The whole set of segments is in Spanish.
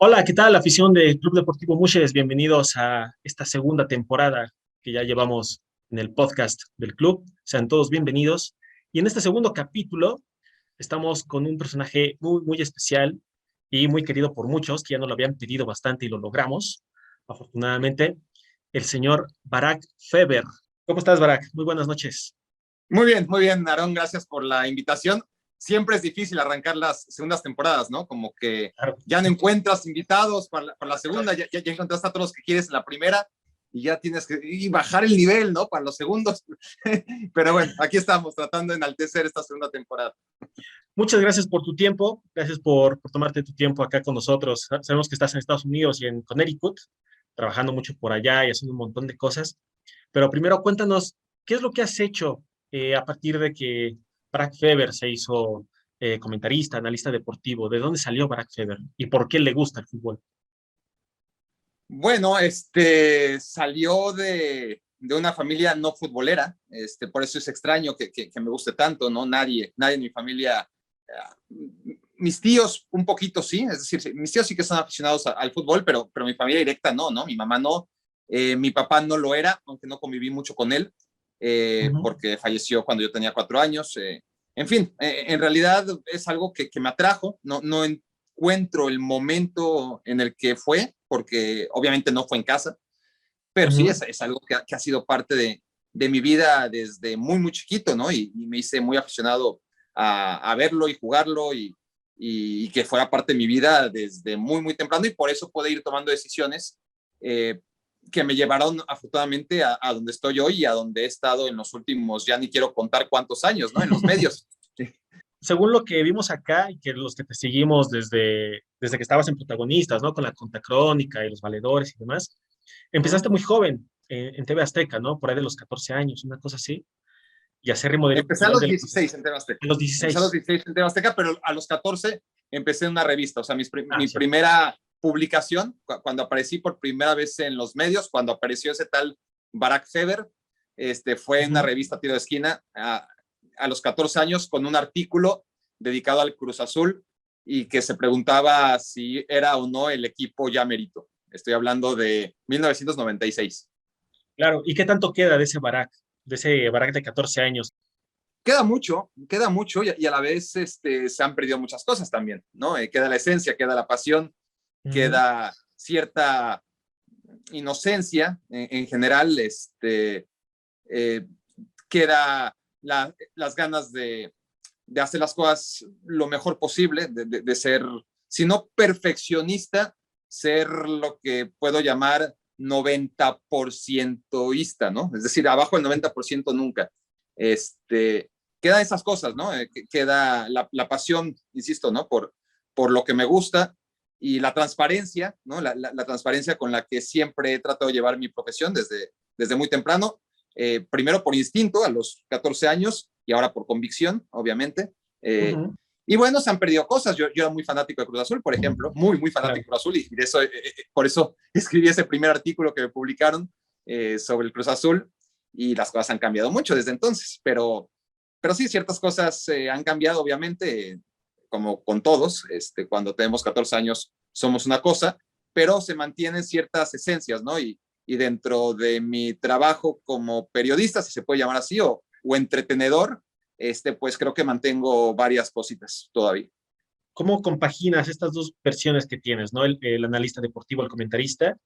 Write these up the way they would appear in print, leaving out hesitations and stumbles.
Hola, ¿qué tal, afición del Club Deportivo Múxeres? Bienvenidos a esta segunda temporada que ya llevamos en el podcast del club. Sean todos bienvenidos. Y en este segundo capítulo estamos con un personaje muy especial y muy querido por muchos, que ya nos lo habían pedido bastante y lo logramos, afortunadamente, el señor Barak Feber. ¿Cómo estás, Barak? Muy buenas noches. Muy bien, Aarón, gracias por la invitación. Siempre es difícil arrancar las segundas temporadas, ¿no? Como que Claro. ya no encuentras invitados para la segunda, ya encontraste a todos los que quieres en la primera y ya tienes que bajar el nivel, ¿no? Para los segundos. Pero bueno, aquí estamos tratando de enaltecer esta segunda temporada. Muchas gracias por tu tiempo, gracias por tomarte tu tiempo acá con nosotros. Sabemos que estás en Estados Unidos y en Connecticut, trabajando mucho por allá y haciendo un montón de cosas. Pero primero cuéntanos, ¿qué es lo que has hecho a partir de que Barack Feber se hizo comentarista, analista deportivo? ¿De dónde salió Barack Feber y por qué le gusta el fútbol? Bueno, salió de una familia no futbolera, por eso es extraño que me guste tanto, ¿no? Nadie en mi familia, mis tíos un poquito sí, es decir, sí, mis tíos sí que son aficionados al fútbol, pero mi familia directa no, mi mamá no, mi papá no lo era, aunque no conviví mucho con él, Ujú. porque falleció cuando yo tenía 4 años, en fin, en realidad es algo que me atrajo, no encuentro el momento en el que fue, porque obviamente no fue en casa, pero sí Ujú. es algo que ha sido parte de mi vida desde muy chiquito, ¿no? Y me hice muy aficionado a verlo y jugarlo y que fuera parte de mi vida desde muy temprano y por eso pude ir tomando decisiones eh, que me llevaron afortunadamente a donde estoy hoy y a donde he estado en los últimos, ya ni quiero contar cuántos años, ¿no? En los medios. Según lo que vimos acá y que los que te seguimos desde que estabas en protagonistas, ¿no? Con la Contacrónica y los valedores y demás, empezaste muy joven en TV Azteca, ¿no? Por ahí de los 14 años, una cosa así, y acérrimo Empecé a rival los de la 16 en TV Azteca. a los Empecé a los 16. 16 en TV Azteca, pero a los 14 empecé en una revista. O sea, Ah, mi cierto. primera publicación, cuando aparecí por primera vez en los medios, cuando apareció ese tal Barack Feber, fue en una Ujú. revista Tiro de Esquina a los 14 años con un artículo dedicado al Cruz Azul y que se preguntaba si era o no el equipo ya merito. Estoy hablando de 1996. Claro, ¿y qué tanto queda de ese Barak de 14 años? Queda mucho y a la vez se han perdido muchas cosas también, ¿no? Queda la esencia, queda la pasión, Ujú. queda cierta inocencia en general, eh, queda las ganas de hacer las cosas lo mejor posible, de ser, si no perfeccionista, ser lo que puedo llamar 90%ista, ¿no? Es decir, abajo del 90% nunca. Este, quedan esas cosas, ¿no? Queda la pasión, insisto, ¿no? Por lo que me gusta y la transparencia, ¿no? La transparencia con la que siempre he tratado de llevar mi profesión desde muy temprano, primero por instinto a los 14 años y ahora por convicción, obviamente. Eh, Ujú. y bueno, se han perdido cosas. Yo era muy fanático de Cruz Azul, por ejemplo, muy fanático Claro. de Cruz Azul y de eso, por eso escribí ese primer artículo que me publicaron sobre el Cruz Azul y las cosas han cambiado mucho desde entonces, pero sí, ciertas cosas han cambiado, obviamente, como con todos, cuando tenemos 14 años somos una cosa, pero se mantienen ciertas esencias, ¿no? Y dentro de mi trabajo como periodista, si se puede llamar así, o entretenedor, pues creo que mantengo varias cositas todavía. ¿Cómo compaginas estas dos versiones que tienes, ¿no? El analista deportivo, el comentarista,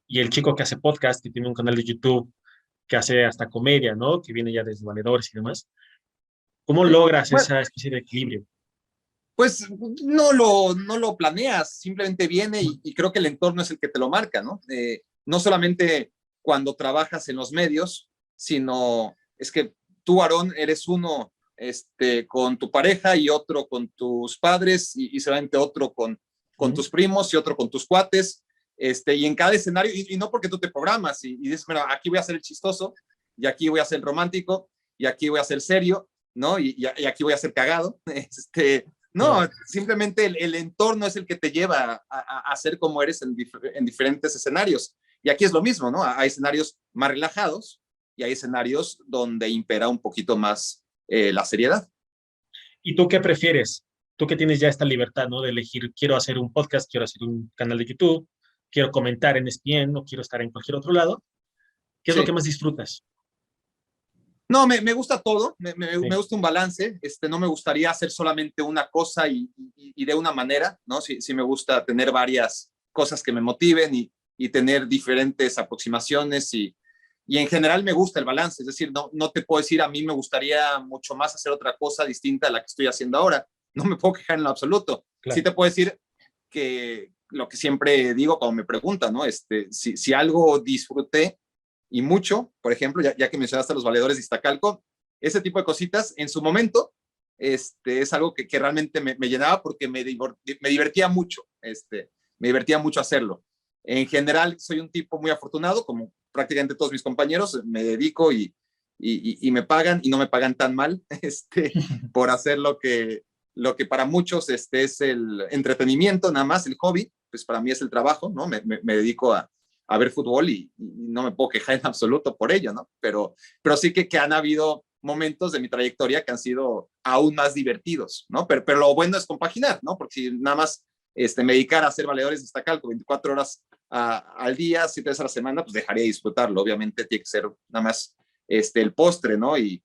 y el chico que hace podcast, que tiene un canal de YouTube, que hace hasta comedia, ¿no? Que viene ya desde valedores y demás. ¿Cómo logras Bueno, esa especie de equilibrio? pues no lo planeas, simplemente viene y creo que el entorno es el que te lo marca, ¿no? No solamente cuando trabajas en los medios, sino es que tú, Aarón, eres uno con tu pareja y otro con tus padres y solamente otro con Ujú. tus primos y otro con tus cuates, y en cada escenario, y no porque tú te programas y dices, bueno, aquí voy a ser el chistoso, y aquí voy a ser el romántico, y aquí voy a ser serio, ¿no? Y aquí voy a ser cagado, no, Claro. simplemente el entorno es el que te lleva a ser como eres en diferentes escenarios. Y aquí es lo mismo, ¿no? Hay escenarios más relajados y hay escenarios donde impera un poquito más la seriedad. ¿Y tú qué prefieres? tú que tienes ya esta libertad, ¿no? De elegir, quiero hacer un podcast, quiero hacer un canal de YouTube, quiero comentar en ESPN o quiero estar en cualquier otro lado, ¿qué es lo que Sí. más disfrutas? No, me gusta todo, me Sí. gusta un balance, no me gustaría hacer solamente una cosa y de una manera, ¿no? Sí, sí me gusta tener varias cosas que me motiven y tener diferentes aproximaciones y en general me gusta el balance, es decir, no te puedo decir a mí me gustaría mucho más hacer otra cosa distinta a la que estoy haciendo ahora, no me puedo quejar en lo absoluto. Sí Claro. te puedo decir que lo que siempre digo cuando me preguntan, ¿no? Si algo disfruté y mucho, por ejemplo, ya que mencionaste a los valedores de Iztacalco, ese tipo de cositas en su momento es algo que realmente me llenaba porque me divertía mucho, me divertía mucho hacerlo. En general, soy un tipo muy afortunado, como prácticamente todos mis compañeros, me dedico y me pagan y no me pagan tan mal por hacer lo que para muchos es el entretenimiento, nada más, el hobby, pues para mí es el trabajo, ¿no? Me dedico a ver fútbol y no me puedo quejar en absoluto por ello, ¿no? Pero sí que han habido momentos de mi trayectoria que han sido aún más divertidos, ¿no? Pero lo bueno es compaginar, ¿no? Porque si nada más me dedicara a ser valedores de Iztacalco 24 horas al día, 7 veces a la semana, pues dejaría de disfrutarlo. Obviamente tiene que ser nada más el postre, ¿no? Y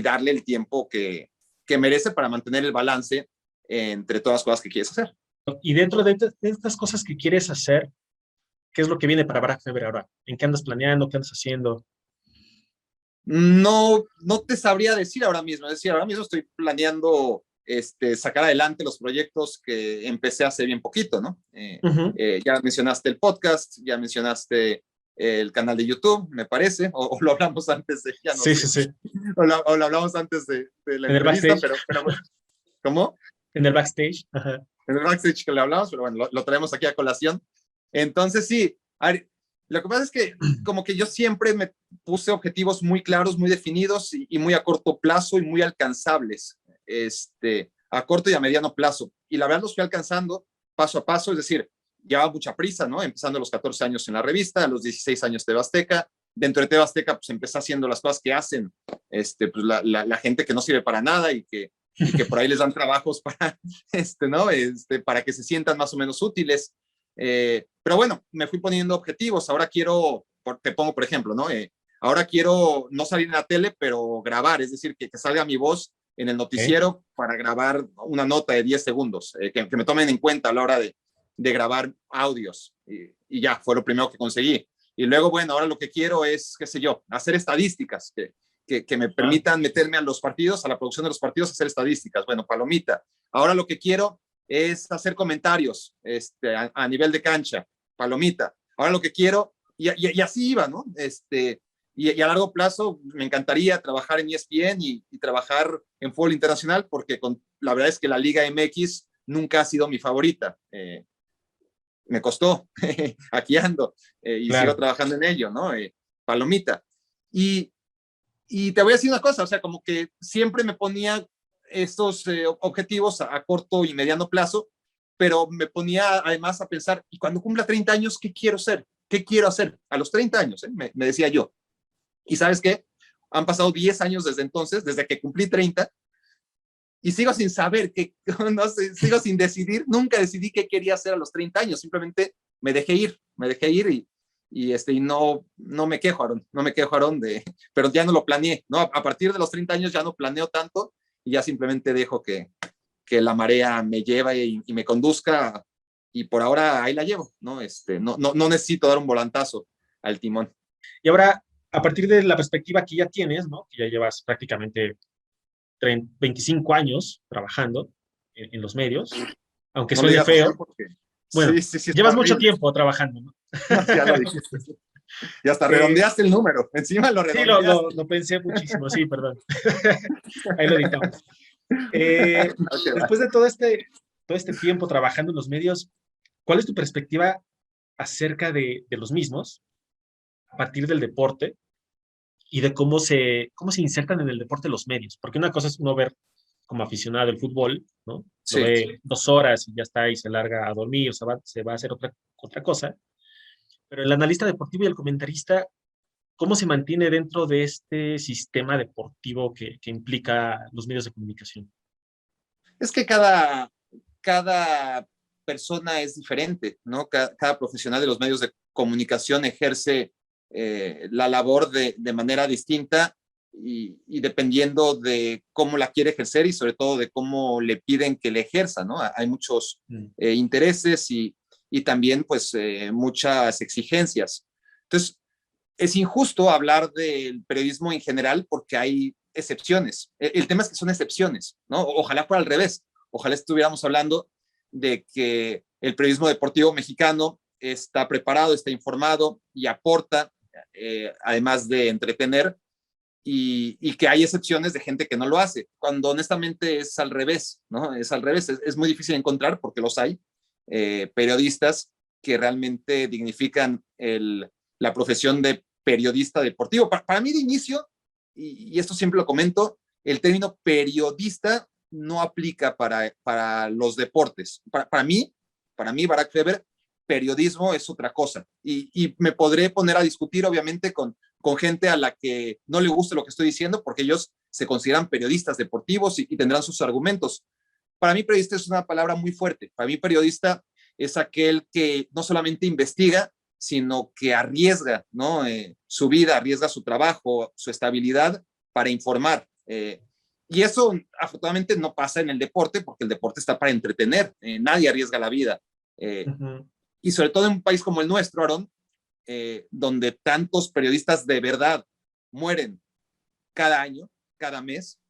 darle el tiempo que merece para mantener el balance entre todas las cosas que quieres hacer. Y dentro de estas cosas que quieres hacer, ¿qué es lo que viene para Black Fever ahora? ¿En qué andas planeando? ¿Qué andas haciendo? No te sabría decir ahora mismo, es decir, ahora mismo estoy planeando sacar adelante los proyectos que empecé hace bien poquito, ¿no? Ujú. Ya mencionaste el podcast, ya mencionaste el canal de YouTube, me parece, o lo hablamos antes ya no Sí, sí, sé, sí. o lo hablamos antes de la En el entrevista, backstage. pero bueno, ¿cómo? En el backstage. Ajá. En el backstage que le hablamos, pero bueno, lo traemos aquí a colación. Entonces, sí, a ver, lo que pasa es que como que yo siempre me puse objetivos muy claros, muy definidos y muy a corto plazo y muy alcanzables, a corto y a mediano plazo. Y la verdad los fui alcanzando paso a paso, es decir, llevaba mucha prisa, ¿no? Empezando a los 14 años en la revista, a los 16 años TV Azteca. Dentro de TV Azteca, pues empecé haciendo las cosas que hacen pues, la gente que no sirve para nada y que por ahí les dan trabajos para, ¿no? Para que se sientan más o menos útiles. Pero bueno, me fui poniendo objetivos. Ahora quiero, te pongo por ejemplo, ¿no? Ahora quiero no salir en la tele, pero grabar, es decir, que salga mi voz en el Okay. noticiero para grabar una nota de 10 segundos, que me tomen en cuenta a la hora de grabar audios. Y ya, fue lo primero que conseguí. Y luego, bueno, ahora lo que quiero es, qué sé yo, hacer estadísticas, que me Ah, permitan meterme a los partidos, a la producción de los partidos, hacer estadísticas. Bueno, palomita. Ahora lo que quiero es hacer comentarios a nivel de cancha, palomita. Ahora lo que quiero, y así iba, ¿no? Y a largo plazo me encantaría trabajar en ESPN y trabajar en fútbol internacional, porque la verdad es que la Liga MX nunca ha sido mi favorita. Me costó, aquí ando, y sigo claro. trabajando en ello, ¿no? Palomita. Y, y te voy a decir una cosa, o sea, como que siempre me ponía estos objetivos a corto y mediano plazo, pero me ponía además a pensar, y cuando cumpla 30 años, ¿qué quiero ser? ¿Qué quiero hacer? A los 30 años, me decía yo. ¿Y sabes qué? Han pasado 10 años desde entonces, desde que cumplí 30, y sigo sin saber, no sé, sigo sin decidir, nunca decidí qué quería hacer a los 30 años, simplemente me dejé ir y no me quejo, Aaron, no me quejo, Aaron, pero ya no lo planeé, ¿no? A partir de los 30 años ya no planeo tanto y ya simplemente dejo que la marea me lleve y me conduzca y por ahora ahí la llevo, ¿no? No necesito dar un volantazo al timón. Y ahora, a partir de la perspectiva que ya tienes, ¿no? Que ya llevas prácticamente 25 años trabajando en los medios, aunque No le suene digas así feo, porque bueno, sí, sí, sí, está llevas mucho horrible. tiempo trabajando, ¿no? No, sí, ya lo dijiste. Y hasta Eh, redondeaste el número. Encima lo sí, lo, redondeaste. lo pensé muchísimo, sí, perdón. Ahí lo editamos. No, qué va. Después de todo este tiempo trabajando en los medios, ¿cuál es tu perspectiva acerca de los mismos a partir del deporte y de cómo se insertan en el deporte los medios? Porque una cosa es uno ver como aficionado el fútbol, ¿no? Lo Sí. ve 2 horas y ya está y se larga a dormir, o se va a hacer otra cosa. Pero el analista deportivo y el comentarista, ¿cómo se mantiene dentro de este sistema deportivo que implica los medios de comunicación? Es que cada persona es diferente, ¿no? Cada profesional de los medios de comunicación ejerce la labor de manera distinta y dependiendo de cómo la quiere ejercer y sobre todo de cómo le piden que le ejerza, ¿no? Hay muchos intereses y también pues muchas exigencias. Entonces, es injusto hablar del periodismo en general porque hay excepciones. El tema es que son excepciones, ¿no? Ojalá fuera al revés. Ojalá estuviéramos hablando de que el periodismo deportivo mexicano está preparado, está informado y aporta, además de entretener, y que hay excepciones de gente que no lo hace, cuando honestamente es al revés, ¿no? Es al revés, es muy difícil encontrar, porque los hay, periodistas que realmente dignifican la profesión de periodista deportivo. Para mí de inicio, y esto siempre lo comento, el término periodista no aplica para los deportes. Para mí, Barak Feber, periodismo es otra cosa. Y me podré poner a discutir, obviamente, con gente a la que no le guste lo que estoy diciendo, porque ellos se consideran periodistas deportivos y tendrán sus argumentos. Para mí, periodista es una palabra muy fuerte. Para mí, periodista es aquel que no solamente investiga, sino que arriesga, ¿no? Su vida, arriesga su trabajo, su estabilidad para informar. Y eso afortunadamente no pasa en el deporte, porque el deporte está para entretener, nadie arriesga la vida. Y sobre todo en un país como el nuestro, Aaron, donde tantos periodistas de verdad mueren cada año, cada mes,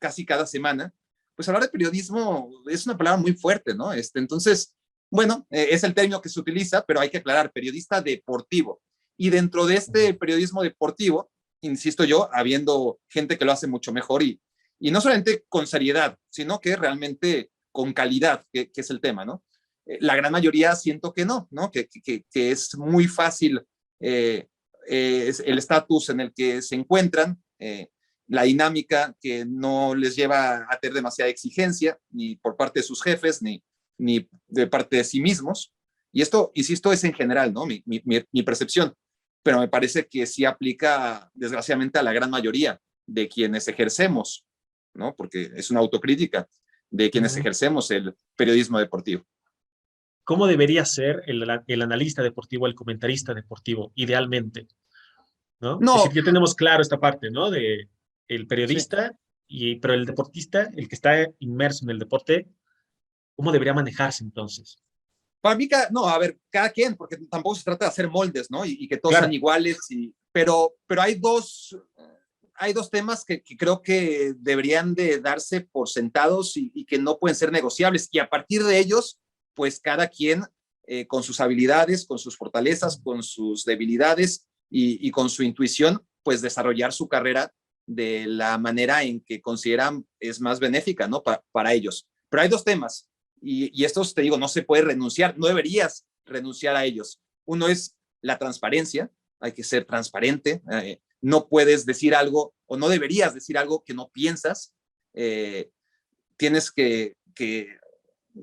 casi cada semana, pues hablar de periodismo es una palabra muy fuerte, ¿no? Entonces, bueno, es el término que se utiliza, pero hay que aclarar, periodista deportivo. Y dentro de este periodismo deportivo, insisto yo, habiendo gente que lo hace mucho mejor y no solamente con seriedad, sino que realmente con calidad, que es el tema, ¿no? La gran mayoría siento que no, ¿no? Que es muy fácil es el estatus en el que se encuentran, la dinámica que no les lleva a tener demasiada exigencia, ni por parte de sus jefes, ni de parte de sí mismos. Y esto, insisto, es en general, ¿no? Mi percepción. Pero me parece que sí aplica, desgraciadamente, a la gran mayoría de quienes ejercemos, ¿no? Porque es una autocrítica de quienes ejercemos el periodismo deportivo. ¿Cómo debería ser el analista deportivo, el comentarista deportivo, idealmente? ¿No? Es decir, No, ya tenemos claro esta parte, ¿no? De el sí. periodista, pero el deportista, el que está inmerso en el deporte, ¿cómo debería manejarse entonces? Para mí, no, a ver, cada quien, porque tampoco se trata de hacer moldes, ¿no? Y que todos sean Claro. iguales, pero hay dos temas que creo que deberían de darse por sentados y que no pueden ser negociables. Y a partir de ellos, pues cada quien con sus habilidades, con sus fortalezas, con sus debilidades y con su intuición, pues desarrollar su carrera de la manera en que consideran es más benéfica, ¿no? Para ellos. Pero hay dos temas y estos, te digo, no se puede renunciar, no deberías renunciar a ellos. Uno es la transparencia, hay que ser transparente, no puedes decir algo o no deberías decir algo que no piensas, tienes que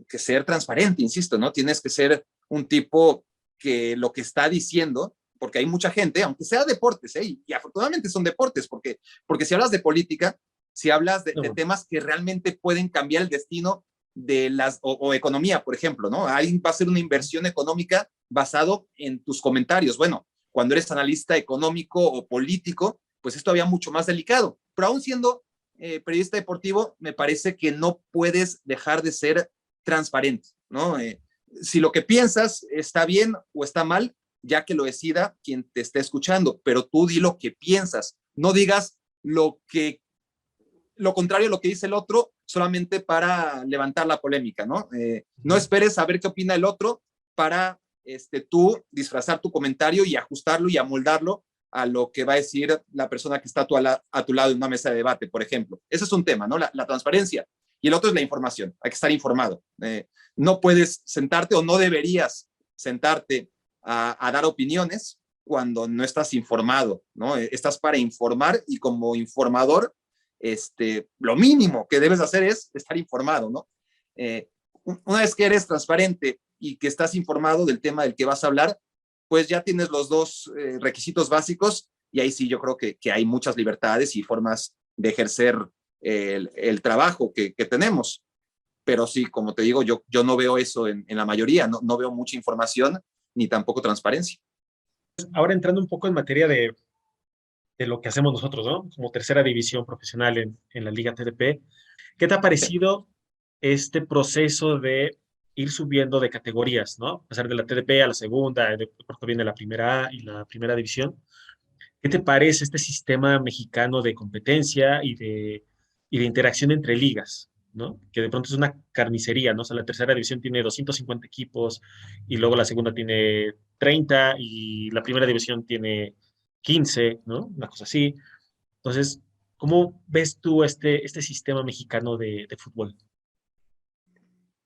ser transparente, insisto, ¿no? Tienes que ser un tipo que lo que está diciendo, porque hay mucha gente, aunque sea deportes, y afortunadamente son deportes, porque si hablas de política, si hablas de No. temas que realmente pueden cambiar el destino de o economía, por ejemplo, ¿no? Alguien va a hacer una inversión económica basado en tus comentarios. Bueno, cuando eres analista económico o político, pues es todavía mucho más delicado. Pero aún siendo periodista deportivo, me parece que no puedes dejar de ser transparente, ¿no? Si lo que piensas está bien o está mal, ya que lo decida quien te esté escuchando, pero tú di lo que piensas, no digas lo contrario a lo que dice el otro solamente para levantar la polémica, ¿no? No esperes a ver qué opina el otro para tú disfrazar tu comentario y ajustarlo y amoldarlo a lo que va a decir la persona que está a tu lado en una mesa de debate, por ejemplo. Ese es un tema, ¿no? La transparencia. Y el otro es la información. Hay que estar informado. No puedes sentarte o no deberías sentarte a dar opiniones cuando no estás informado, ¿no? Estás para informar y como informador, lo mínimo que debes hacer es estar informado, ¿no? Una vez que eres transparente y que estás informado del tema del que vas a hablar, pues ya tienes los dos requisitos básicos y ahí sí yo creo que hay muchas libertades y formas de ejercer el trabajo que tenemos. pero sí, como te digo, yo no veo eso en la mayoría, no veo mucha información ni tampoco transparencia. Ahora entrando un poco en materia de lo que hacemos nosotros, ¿no? Como tercera división profesional en la Liga TDP, ¿qué te ha Sí. parecido este proceso de ir subiendo de categorías, ¿no? Pasar de la TDP a la segunda, de pronto viene la primera A y la primera división. ¿Qué te parece este sistema mexicano de competencia y de interacción entre ligas, ¿no? Que de pronto es una carnicería, ¿no? O sea, la tercera división tiene 250 equipos y luego la segunda tiene 30 y la primera división tiene 15, ¿no? Una cosa así. Entonces, ¿cómo ves tú este sistema mexicano de fútbol?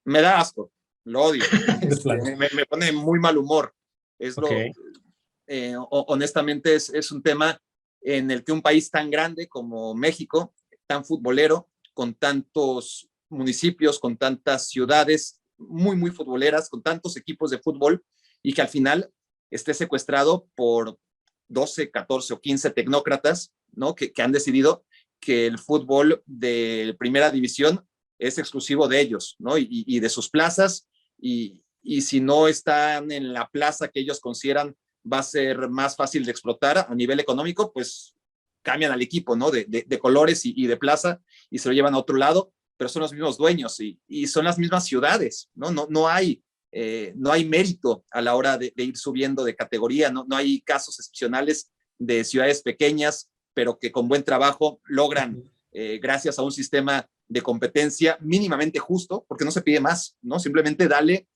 Me da asco, lo odio, De plano. me pone muy mal humor. Es Ok. lo, honestamente es un tema en el que un país tan grande como México, tan futbolero, con tantos municipios, con tantas ciudades muy futboleras, con tantos equipos de fútbol, y que al final esté secuestrado por 12, 14 o 15 tecnócratas, ¿no? Que han decidido que el fútbol de primera división es exclusivo de ellos, ¿no? Y de sus plazas, y si no están en la plaza que ellos consideran va a ser más fácil de explotar a nivel económico, pues cambian al equipo, ¿no? De colores y de plaza y se lo llevan a otro lado, pero son los mismos dueños y son las mismas ciudades, ¿no? No hay mérito a la hora de ir subiendo de categoría, no hay casos excepcionales de ciudades pequeñas, pero que con buen trabajo logran, gracias a un sistema de competencia mínimamente justo, porque no se pide más, ¿no? Simplemente dale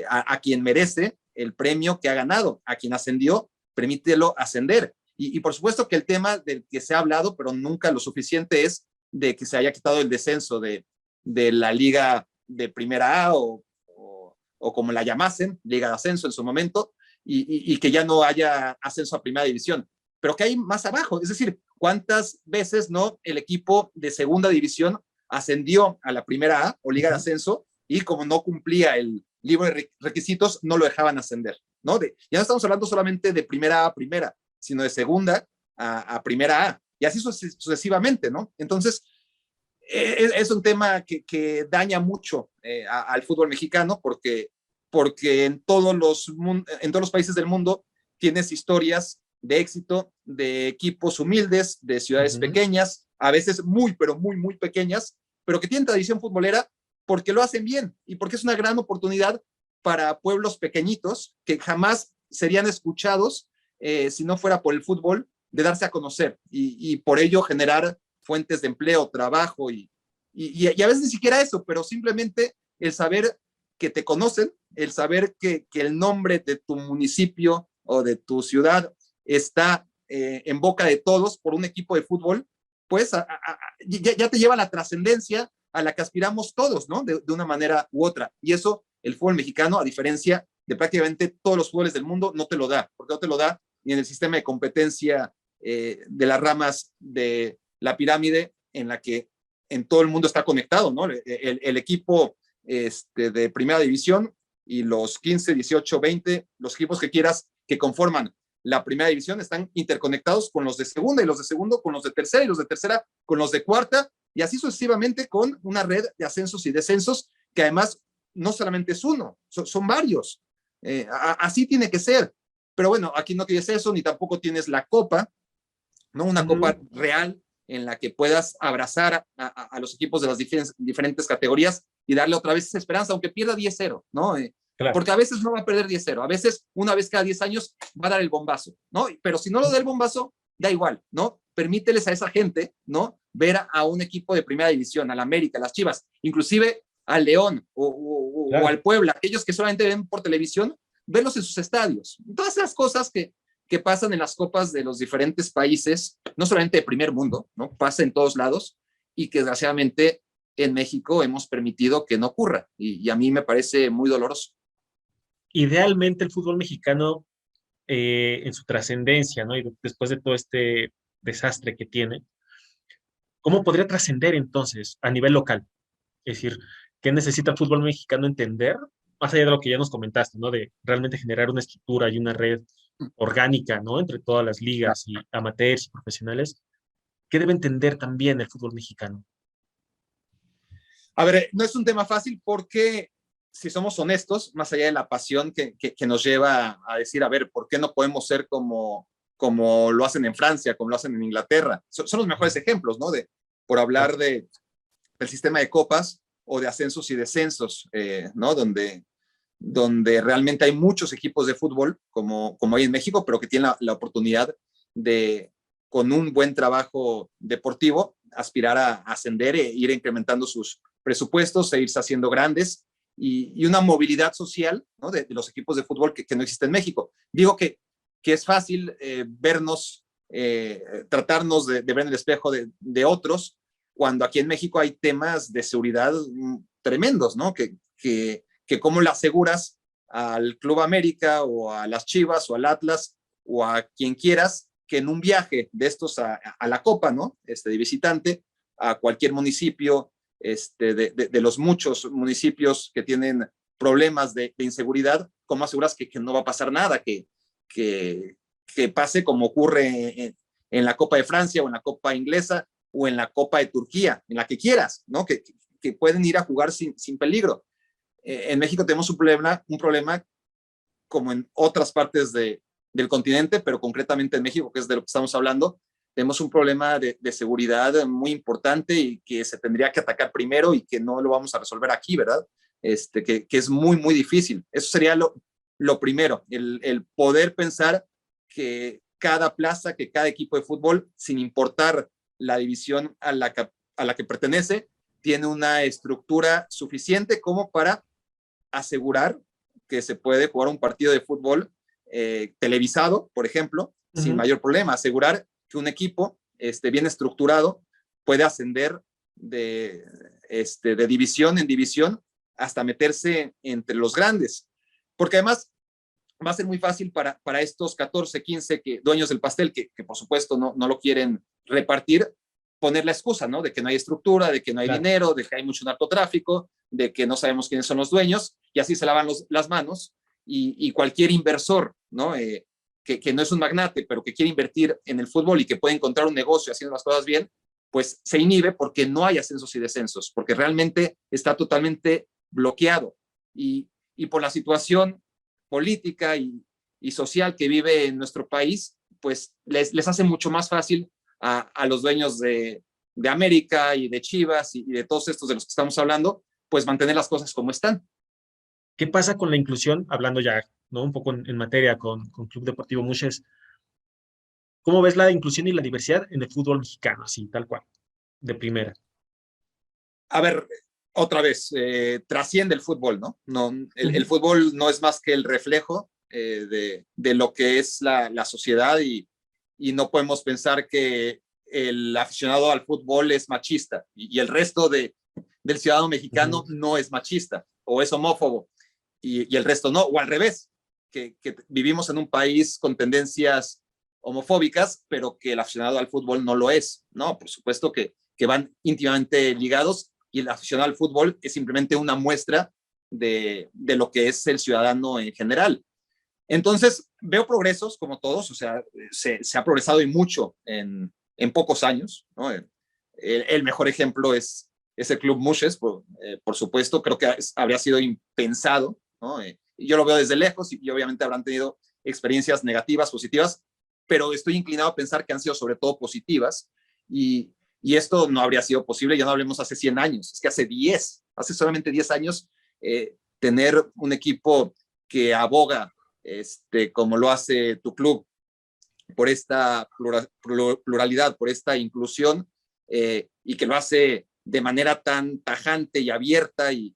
a quien merece el premio que ha ganado, a quien ascendió, permítelo ascender. Y por supuesto que el tema del que se ha hablado, pero nunca lo suficiente, es de que se haya quitado el descenso de la liga de primera A o como la llamasen, liga de ascenso en su momento, y que ya no haya ascenso a primera división. Pero que hay más abajo, es decir, ¿cuántas veces no el equipo de segunda división ascendió a la primera A o liga de ascenso y como no cumplía el libro de requisitos, no lo dejaban ascender, ¿no? Ya no estamos hablando solamente de primera A a primera, sino de segunda a primera A, y así sucesivamente, ¿no? Entonces, es un tema que daña mucho al fútbol mexicano porque en todos los países del mundo tienes historias de éxito de equipos humildes, de ciudades pequeñas, a veces pero muy pequeñas, pero que tienen tradición futbolera porque lo hacen bien y porque es una gran oportunidad para pueblos pequeñitos que jamás serían escuchados si no fuera por el fútbol, de darse a conocer y por ello generar fuentes de empleo, trabajo y a veces ni siquiera eso, pero simplemente el saber que te conocen, el saber que el nombre de tu municipio o de tu ciudad está en boca de todos por un equipo de fútbol, pues ya te lleva a la trascendencia a la que aspiramos todos, ¿no? De una manera u otra. Y eso el fútbol mexicano, a diferencia de prácticamente todos los fútboles del mundo, no te lo da, porque no te lo da ni en el sistema de competencia de las ramas de la pirámide en la que en todo el mundo está conectado, ¿no? El equipo de primera división y los 15, 18, 20, los equipos que quieras que conforman la primera división están interconectados con los de segunda y los de segundo con los de tercera y los de tercera con los de cuarta y así sucesivamente con una red de ascensos y descensos que además no solamente es uno, son varios. Así tiene que ser. Pero bueno, aquí no tienes eso, ni tampoco tienes la copa, ¿no? Una copa real en la que puedas abrazar a los equipos de las diferentes categorías y darle otra vez esa esperanza, aunque pierda 10-0, ¿no? Claro. Porque a veces no va a perder 10-0, a veces una vez cada 10 años va a dar el bombazo, ¿no? Pero si no lo da el bombazo, da igual, ¿no? Permíteles a esa gente, ¿no? Ver a un equipo de primera división, al América, a las Chivas, inclusive al León o al Puebla, aquellos que solamente ven por televisión, verlos en sus estadios. Todas esas cosas que pasan en las copas de los diferentes países, no solamente de primer mundo, ¿no? Pasa en todos lados y que desgraciadamente en México hemos permitido que no ocurra y a mí me parece muy doloroso. Idealmente el fútbol mexicano en su trascendencia, ¿no? Y después de todo este desastre que tiene, ¿cómo podría trascender entonces a nivel local? Es decir, ¿qué necesita el fútbol mexicano entender? Más allá de lo que ya nos comentaste, ¿no? De realmente generar una estructura y una red orgánica, ¿no? Entre todas las ligas y amateurs y profesionales. ¿Qué debe entender también el fútbol mexicano? A ver, no es un tema fácil porque, si somos honestos, más allá de la pasión que nos lleva a decir, a ver, ¿por qué no podemos ser como lo hacen en Francia, como lo hacen en Inglaterra? Son los mejores ejemplos, ¿no? Por hablar del sistema de copas o de ascensos y descensos, ¿no? Donde realmente hay muchos equipos de fútbol, como hay en México, pero que tienen la oportunidad de, con un buen trabajo deportivo, aspirar a ascender e ir incrementando sus presupuestos e irse haciendo grandes y una movilidad social, ¿no? de los equipos de fútbol que no existe en México. Digo que es fácil vernos, tratarnos de ver en el espejo de otros, cuando aquí en México hay temas de seguridad tremendos, ¿no? Que cómo le aseguras al Club América o a las Chivas o al Atlas o a quien quieras que en un viaje de estos a la Copa, ¿no? De visitante, a cualquier municipio, de los muchos municipios que tienen problemas de inseguridad, ¿cómo aseguras que no va a pasar nada? Que pase como ocurre en la Copa de Francia o en la Copa inglesa o en la Copa de Turquía, en la que quieras, ¿no? Que pueden ir a jugar sin peligro. En México tenemos un problema como en otras partes del continente, pero concretamente en México, que es de lo que estamos hablando, tenemos un problema de seguridad muy importante y que se tendría que atacar primero y que no lo vamos a resolver aquí, ¿verdad? Que es muy, muy difícil. Eso sería lo primero, el poder pensar que cada plaza, que cada equipo de fútbol, sin importar la división a la que pertenece, tiene una estructura suficiente como para asegurar que se puede jugar un partido de fútbol televisado, por ejemplo, sin mayor problema. Asegurar que un equipo bien estructurado puede ascender de división en división hasta meterse entre los grandes. Porque además va a ser muy fácil para estos 14, 15 dueños del pastel, que por supuesto no lo quieren repartir, poner la excusa, ¿no? De que no hay estructura, de que no hay dinero, de que hay mucho narcotráfico, de que no sabemos quiénes son los dueños, y así se lavan las manos, y cualquier inversor, ¿no? Que no es un magnate, pero que quiere invertir en el fútbol y que puede encontrar un negocio haciendo las cosas bien, pues se inhibe porque no hay ascensos y descensos, porque realmente está totalmente bloqueado. Y por la situación política y social que vive en nuestro país, pues les hace mucho más fácil a los dueños de América y de Chivas y de todos estos de los que estamos hablando, pues mantener las cosas como están. ¿Qué pasa con la inclusión? Hablando ya, ¿no? Un poco en materia con Club Deportivo Muches. ¿Cómo ves la inclusión y la diversidad en el fútbol mexicano, así, tal cual, de primera? A ver, otra vez, trasciende el fútbol, ¿no? El fútbol no es más que el reflejo de lo que es la sociedad y no podemos pensar que el aficionado al fútbol es machista y el resto del ciudadano mexicano no es machista o es homófobo y el resto no, o al revés, que vivimos en un país con tendencias homofóbicas, pero que el aficionado al fútbol no lo es, ¿no? Por supuesto que van íntimamente ligados y el aficionado al fútbol es simplemente una muestra de lo que es el ciudadano en general. Entonces, veo progresos como todos, o sea, se ha progresado y mucho en pocos años, ¿no? El mejor ejemplo es el Club Muches, por supuesto, creo que habría sido impensado, ¿no? Yo lo veo desde lejos y obviamente habrán tenido experiencias negativas, positivas, pero estoy inclinado a pensar que han sido sobre todo positivas y esto no habría sido posible, ya no hablemos hace 100 años, es que hace solamente 10 años, tener un equipo que aboga como lo hace tu club, por esta pluralidad, por esta inclusión, y que lo hace de manera tan tajante y abierta y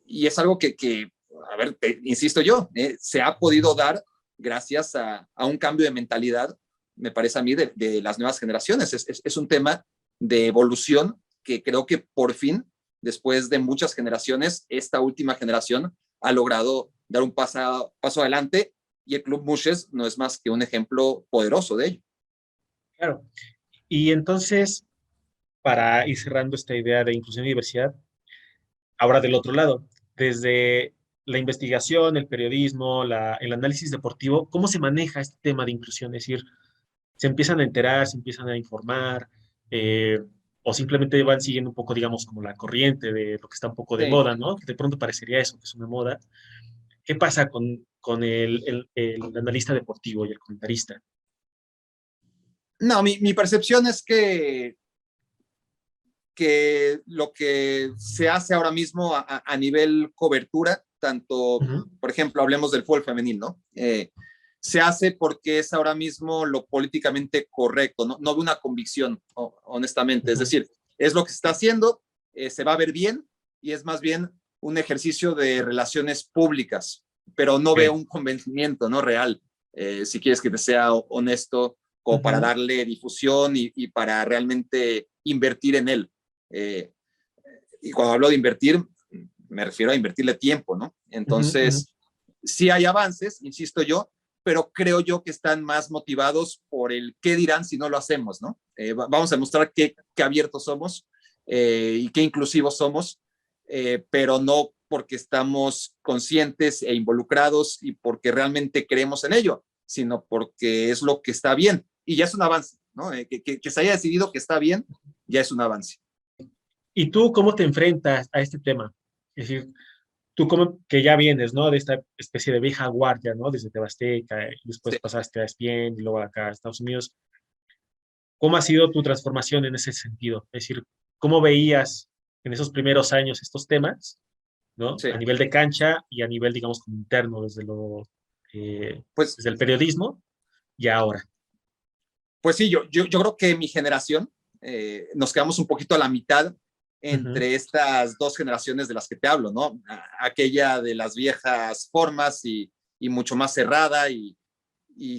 es algo que a ver, insisto yo, se ha podido dar gracias a un cambio de mentalidad, me parece a mí, de las nuevas generaciones. Es un tema de evolución que creo que por fin, después de muchas generaciones, esta última generación ha logrado dar un paso adelante y el Club Muches no es más que un ejemplo poderoso de ello. Claro. Y entonces, para ir cerrando esta idea de inclusión y diversidad, ahora del otro lado, desde la investigación, el periodismo, el análisis deportivo, ¿cómo se maneja este tema de inclusión? Es decir, se empiezan a enterar, se empiezan a informar, eh, o simplemente van siguiendo un poco, digamos, como la corriente de lo que está un poco de Sí. moda, ¿no? Que de pronto parecería eso, que es una moda. ¿Qué pasa con el analista deportivo y el comentarista? No, mi percepción es que lo que se hace ahora mismo a nivel cobertura, tanto, Ujú, por ejemplo, hablemos del fútbol femenil, ¿no? Se hace porque es ahora mismo lo políticamente correcto, no de una convicción, honestamente. Es ujú, decir, es lo que se está haciendo, se va a ver bien y es más bien un ejercicio de relaciones públicas, pero no veo ok, un convencimiento, ¿no? Real, si quieres que te sea honesto, como para ujú, darle difusión y para realmente invertir en él. Eh, y cuando hablo de invertir, me refiero a invertirle tiempo, ¿no? ujú, ujú. Entonces, sí hay avances, insisto yo, pero creo yo que están más motivados por el qué dirán si no lo hacemos, ¿no? Vamos a mostrar qué abiertos somos y qué inclusivos somos, pero no porque estamos conscientes e involucrados y porque realmente creemos en ello, sino porque es lo que está bien. Y ya es un avance, ¿no? Que se haya decidido que está bien, ya es un avance. ¿Y tú cómo te enfrentas a este tema? Es decir, tú como que ya vienes, ¿no? De esta especie de vieja guardia, ¿no? Desde Tebasteca, y después Sí. pasaste a ESPN y luego acá a Estados Unidos. ¿Cómo ha sido tu transformación en ese sentido? Es decir, ¿cómo veías en esos primeros años estos temas, ¿no? Sí. A nivel de cancha y a nivel, digamos, como interno, eh, Pues, desde el periodismo y ahora. pues sí, yo creo que mi generación nos quedamos un poquito a la mitad Ujú, entre estas dos generaciones de las que te hablo, ¿no? Aquella de las viejas formas y mucho más cerrada y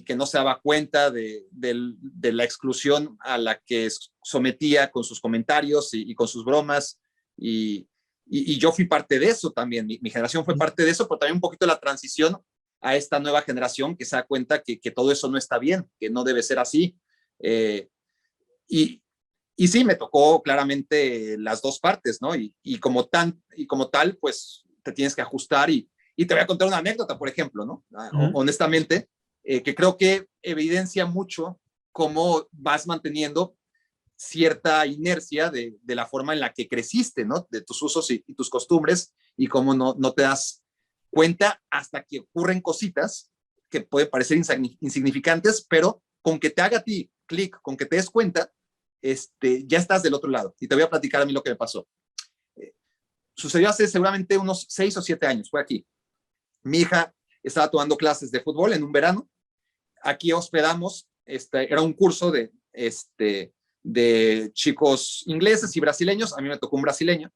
que no se daba cuenta de la exclusión a la que sometía con sus comentarios y con sus bromas. Y, y, yo fui parte de eso también, mi generación fue parte de eso, pero también un poquito la transición a esta nueva generación que se da cuenta que todo eso no está bien, que no debe ser así. Eh, y, y sí, me tocó claramente las dos partes, ¿no? Y como tal, pues te tienes que ajustar y te voy a contar una anécdota, por ejemplo, ¿no? ujú, Honestamente, que creo que evidencia mucho cómo vas manteniendo cierta inercia de la forma en la que creciste, ¿no? De tus usos y tus costumbres y cómo no te das cuenta hasta que ocurren cositas que pueden parecer insignificantes, pero con que te haga a ti clic, con que te des cuenta, ya estás del otro lado. Y te voy a platicar a mí lo que me pasó. Eh, Sucedió hace seguramente unos 6 o 7 años, fue aquí. Mi hija estaba tomando clases de fútbol en un verano. Aquí hospedamos, era un curso de chicos ingleses y brasileños. A mí me tocó un brasileño.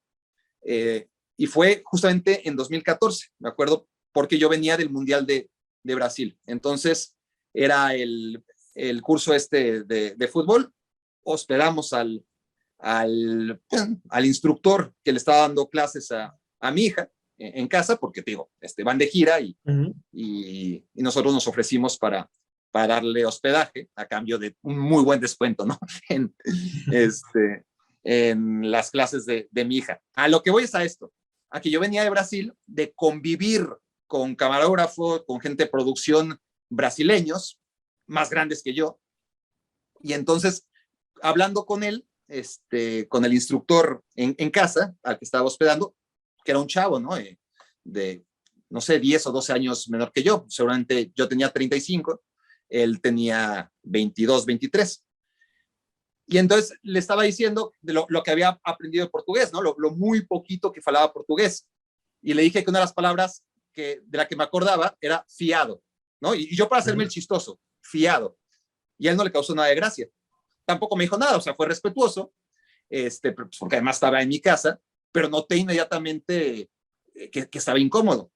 Eh, y fue justamente en 2014, me acuerdo, porque yo venía del Mundial de Brasil. Entonces, era el curso de fútbol. Hospedamos al instructor que le estaba dando clases a mi hija en casa, porque te digo, van de gira ujú. y nosotros nos ofrecimos para darle hospedaje a cambio de un muy buen descuento, ¿no? en, este, en las clases de mi hija. A lo que voy es a esto, a que yo venía de Brasil, de convivir con camarógrafos, con gente de producción brasileños, más grandes que yo, y entonces, hablando con él, con el instructor en casa, al que estaba hospedando, que era un chavo, ¿no? De, no sé, 10 o 12 años menor que yo. Seguramente yo tenía 35, él tenía 22, 23. Y entonces le estaba diciendo de lo que había aprendido de portugués, ¿no? Lo muy poquito que falaba portugués. Y le dije que una de las palabras de la que me acordaba era fiado, ¿no? Y yo para hacerme el Ujú. chistoso, fiado. Y a él no le causó nada de gracia. Tampoco me dijo nada, o sea, fue respetuoso, porque además estaba en mi casa, pero noté inmediatamente que estaba incómodo,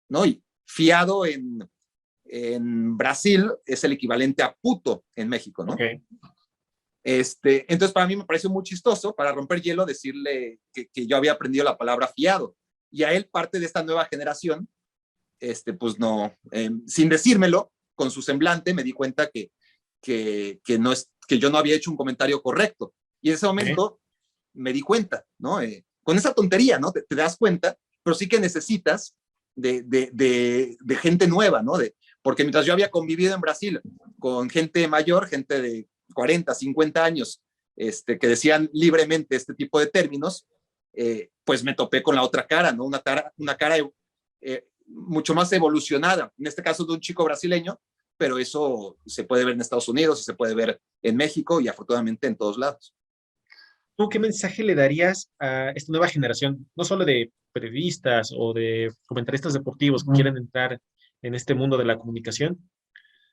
¿no? Y fiado en Brasil es el equivalente a puto en México, Ok. ¿no? Entonces, para mí me pareció muy chistoso, para romper hielo, decirle que yo había aprendido la palabra fiado. Y a él, parte de esta nueva generación, pues no, sin decírmelo, con su semblante, me di cuenta no que yo no había hecho un comentario correcto. Y en ese Ok. momento me di cuenta, ¿no? Con esa tontería, ¿no? Te das cuenta, pero sí que necesitas de gente nueva, ¿no? Porque mientras yo había convivido en Brasil con gente mayor, gente de 40, 50 años, que decían libremente este tipo de términos, pues me topé con la otra cara, ¿no? Una cara mucho más evolucionada, en este caso de un chico brasileño, pero eso se puede ver en Estados Unidos y se puede ver en México y afortunadamente en todos lados. ¿Tú qué mensaje le darías a esta nueva generación, no solo de periodistas o de comentaristas deportivos que quieren entrar en este mundo de la comunicación,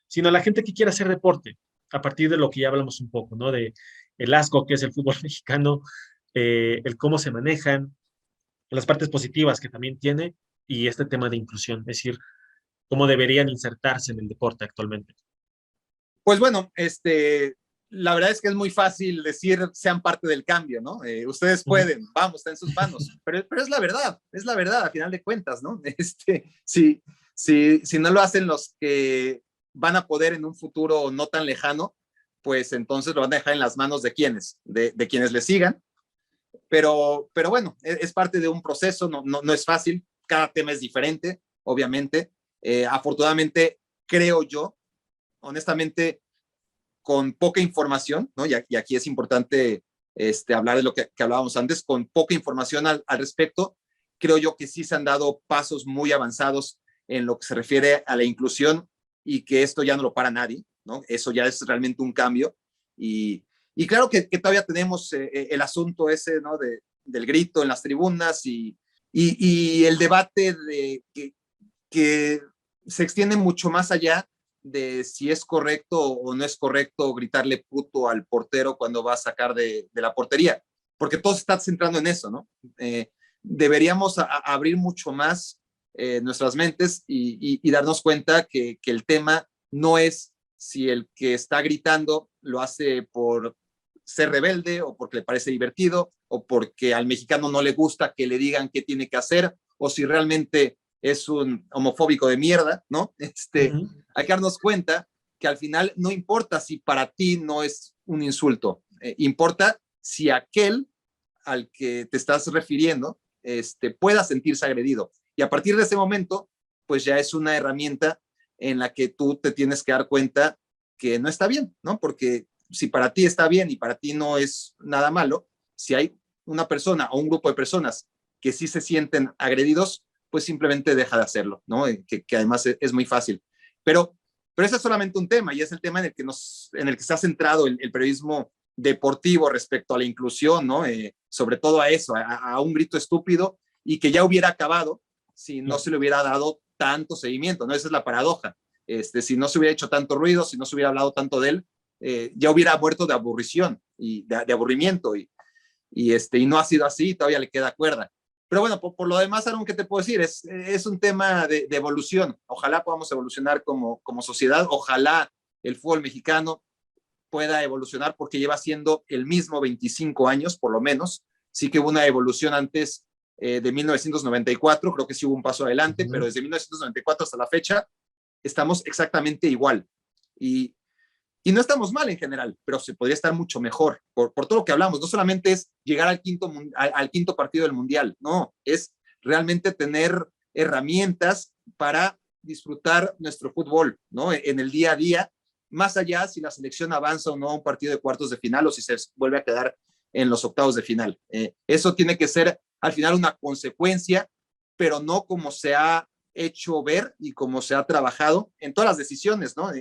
sino a la gente que quiera hacer deporte, a partir de lo que ya hablamos un poco, ¿no? De el asco que es el fútbol mexicano, el cómo se manejan, las partes positivas que también tiene y este tema de inclusión, es decir, cómo deberían insertarse en el deporte actualmente. Pues bueno, la verdad es que es muy fácil decir sean parte del cambio, ¿no? Ustedes pueden, vamos, está en sus manos, pero es la verdad, a final de cuentas, ¿no? Si no lo hacen los que van a poder en un futuro no tan lejano, pues entonces lo van a dejar en las manos de quienes, de quienes le sigan, pero bueno, es parte de un proceso, no es fácil, cada tema es diferente, obviamente. Afortunadamente, creo yo, honestamente, con poca información, ¿no? Y aquí es importante hablar de lo que hablábamos antes, con poca información al respecto, creo yo que sí se han dado pasos muy avanzados en lo que se refiere a la inclusión y que esto ya no lo para nadie, ¿no? Eso ya es realmente un cambio. Y claro que todavía tenemos el asunto ese, ¿no? Del grito en las tribunas y el debate que se extiende mucho más allá de si es correcto o no es correcto gritarle puto al portero cuando va a sacar de la portería, porque todo se está centrando en eso, ¿no? Deberíamos abrir mucho más nuestras mentes y darnos cuenta que el tema no es si el que está gritando lo hace por ser rebelde o porque le parece divertido o porque al mexicano no le gusta que le digan qué tiene que hacer o si realmente es un homofóbico de mierda, ¿no? Hay que darnos cuenta que al final no importa si para ti no es un insulto, importa si aquel al que te estás refiriendo pueda sentirse agredido. Y a partir de ese momento, pues ya es una herramienta en la que tú te tienes que dar cuenta que no está bien, ¿no? Porque si para ti está bien y para ti no es nada malo, si hay una persona o un grupo de personas que sí se sienten agredidos, pues simplemente deja de hacerlo, ¿no? Que además es muy fácil. Pero ese es solamente un tema y es el tema en el que se ha centrado el periodismo deportivo respecto a la inclusión, ¿no? Sobre todo a eso, a un grito estúpido y que ya hubiera acabado si no se le hubiera dado tanto seguimiento, ¿no? Esa es la paradoja. Si no se hubiera hecho tanto ruido, si no se hubiera hablado tanto de él, ya hubiera muerto de aburrición y de aburrimiento y no ha sido así, todavía le queda cuerda. Pero bueno, por lo demás, Aaron, ¿qué te puedo decir? Es un tema de evolución. Ojalá podamos evolucionar como sociedad. Ojalá el fútbol mexicano pueda evolucionar porque lleva siendo el mismo 25 años, por lo menos. Sí que hubo una evolución antes de 1994, creo que sí hubo un paso adelante, pero desde 1994 hasta la fecha estamos exactamente igual. Y no estamos mal en general, pero se podría estar mucho mejor por todo lo que hablamos. No solamente es llegar al quinto partido del Mundial, no, es realmente tener herramientas para disfrutar nuestro fútbol, ¿no? En el día a día, más allá si la selección avanza o no a un partido de cuartos de final o si se vuelve a quedar en los octavos de final. Eso tiene que ser al final una consecuencia, pero no como se ha hecho ver y como se ha trabajado en todas las decisiones, ¿no?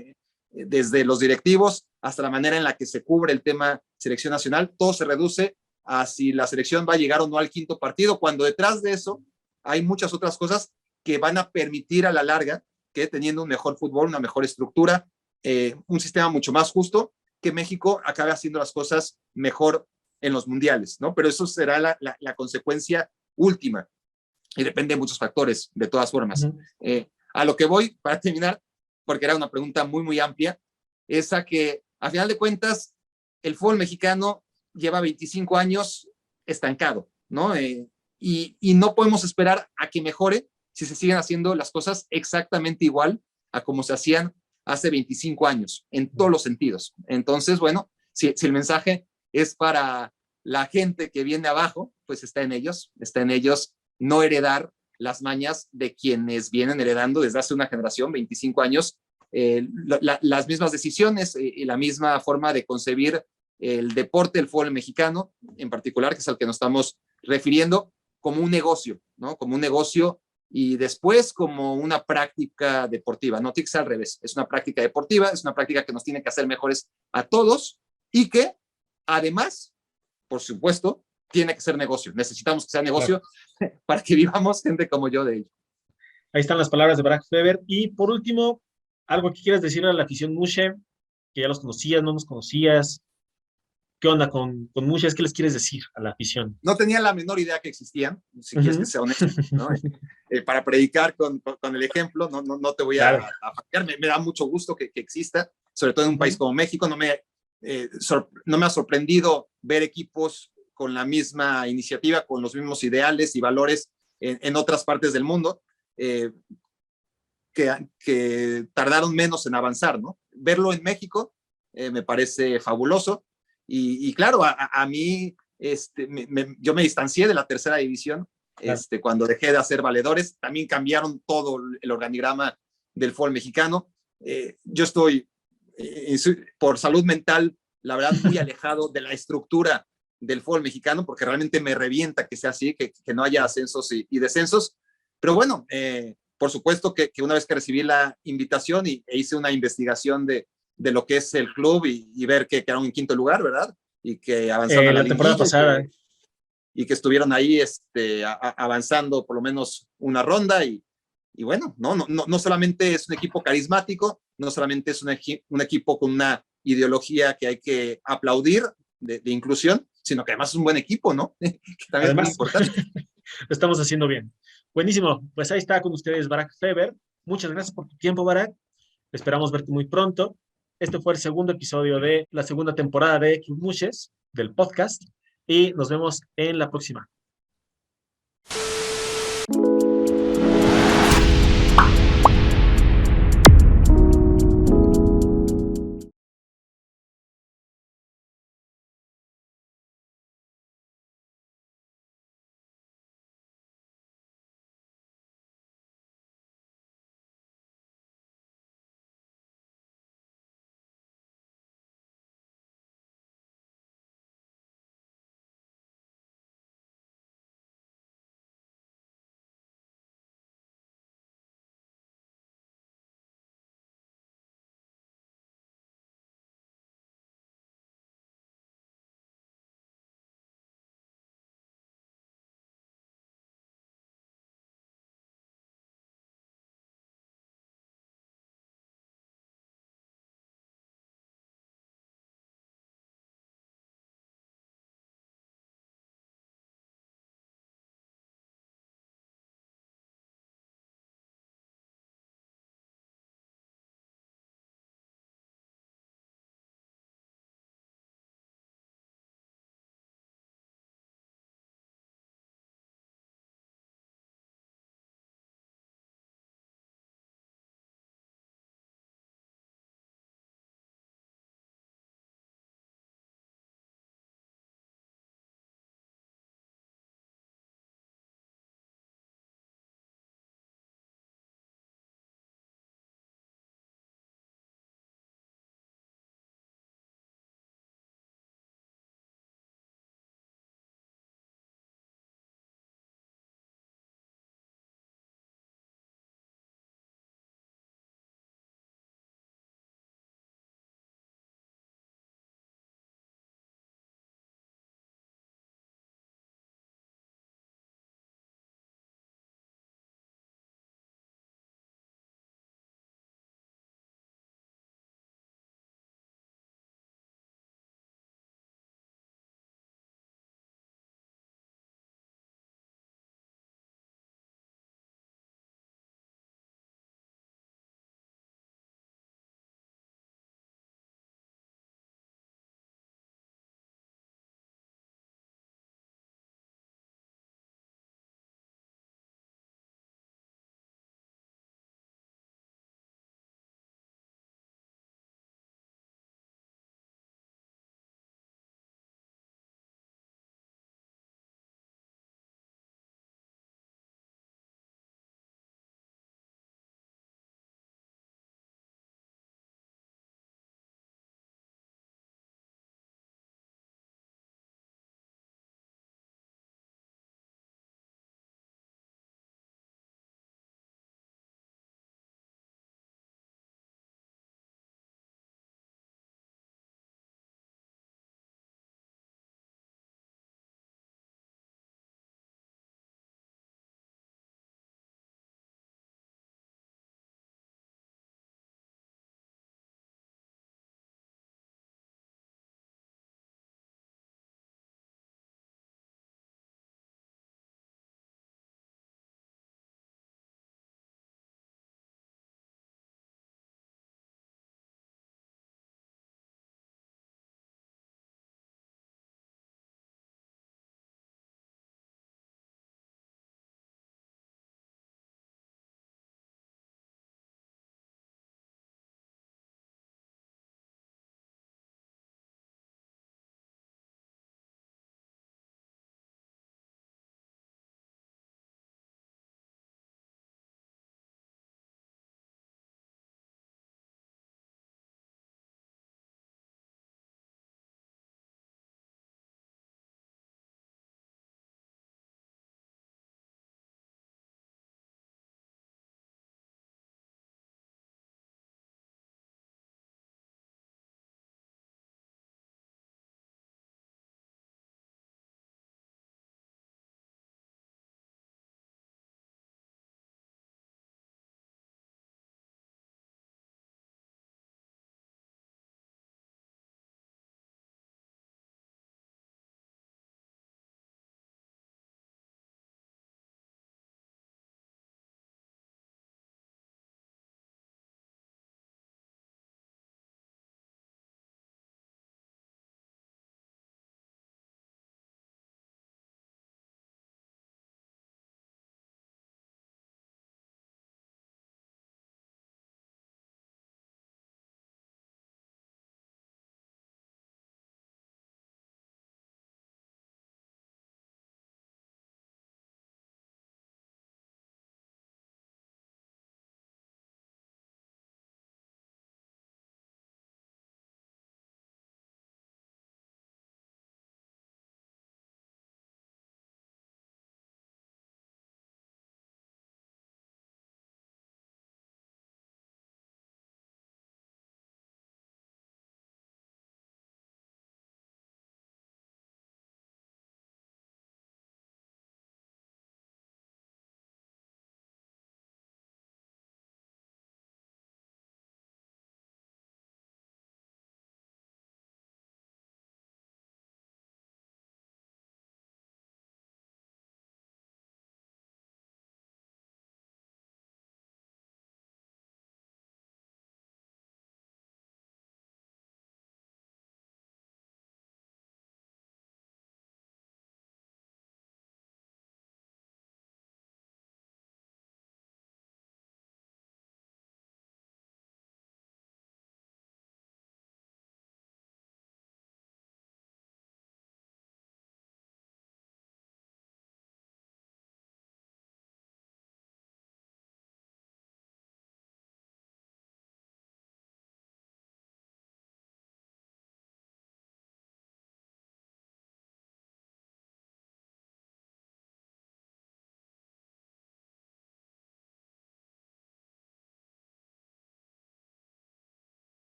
Desde los directivos hasta la manera en la que se cubre el tema selección nacional, todo se reduce a si la selección va a llegar o no al quinto partido, cuando detrás de eso hay muchas otras cosas que van a permitir a la larga que teniendo un mejor fútbol, una mejor estructura, un sistema mucho más justo, que México acabe haciendo las cosas mejor en los mundiales, ¿no? Pero eso será la consecuencia última y depende de muchos factores, de todas formas. A lo que voy, para terminar, porque era una pregunta muy, muy amplia, es a que, a final de cuentas, el fútbol mexicano lleva 25 años estancado, ¿no? Y no podemos esperar a que mejore si se siguen haciendo las cosas exactamente igual a como se hacían hace 25 años, en todos los sentidos. Entonces, bueno, si el mensaje es para la gente que viene abajo, pues está en ellos no heredar las mañas de quienes vienen heredando desde hace una generación, 25 años, las mismas decisiones y la misma forma de concebir el deporte del fútbol mexicano en particular, que es al que nos estamos refiriendo, como un negocio, ¿no? Como un negocio y después como una práctica deportiva. No tiene que ser al revés, es una práctica deportiva, es una práctica que nos tiene que hacer mejores a todos y que además, por supuesto, tiene que ser negocio. Necesitamos que sea negocio para que vivamos gente como yo de ello. Ahí están las palabras de Barak Feber. Y por último, algo que quieras decirle a la afición Mushe, que ya los conocías, no nos conocías. ¿Qué onda con Mushe? ¿Qué les quieres decir a la afición? No tenía la menor idea que existían, si quieres que sea honesto, ¿no? Para predicar con el ejemplo, no te voy a fallar. Me da mucho gusto que exista, sobre todo en un país como México. No me ha sorprendido ver equipos con la misma iniciativa, con los mismos ideales y valores en otras partes del mundo, que tardaron menos en avanzar, ¿no? Verlo en México me parece fabuloso. Y claro, a mí, yo me distancié de la tercera división cuando dejé de hacer valedores. También cambiaron todo el organigrama del fútbol mexicano. Yo estoy, por salud mental, la verdad, muy alejado de la estructura del fútbol mexicano, porque realmente me revienta que sea así, que no haya ascensos y descensos. Pero bueno, por supuesto que una vez que recibí la invitación e hice una investigación de lo que es el club y ver que quedaron en quinto lugar, ¿verdad? Y que avanzaron a la temporada pasada. Y que estuvieron ahí avanzando por lo menos una ronda y bueno, no solamente es un equipo carismático, no solamente es un equipo con una ideología que hay que aplaudir de inclusión, sino que además es un buen equipo, ¿no? Que también además, es muy importante. Lo estamos haciendo bien. Buenísimo. Pues ahí está con ustedes Barak Feber. Muchas gracias por tu tiempo, Barak. Esperamos verte muy pronto. Este fue el segundo episodio de la segunda temporada de Club Mushes, del podcast, y nos vemos en la próxima.